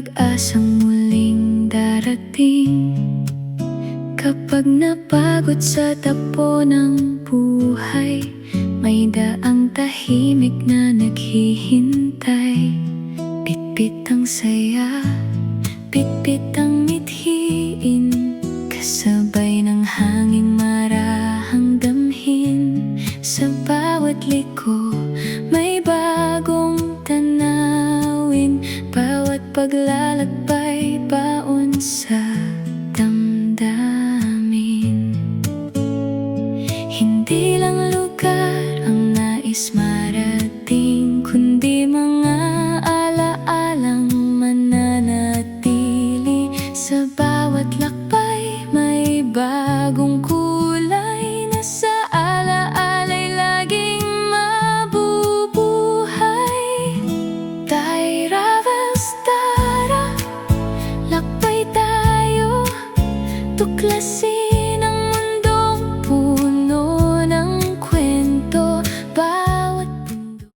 pag-asang muling darating. Kapag napagod sa tapo ng buhay, may daang tahimik na naghihintay. Bitbit ang saya, bitbit ang mithiin, kasabay ng hanging marahang damhin. Sa bawat liko may bagong tanawin, bawat paglalakbay baon sa damdamin. Hindi lang lugar ang nais marating, kundi mga alaalang mananatili. Sa bawat lakbay may bagong kulay na sa alaala'y laging mabubuhay. Tyravels, tara, lakbay tayo, tuklasin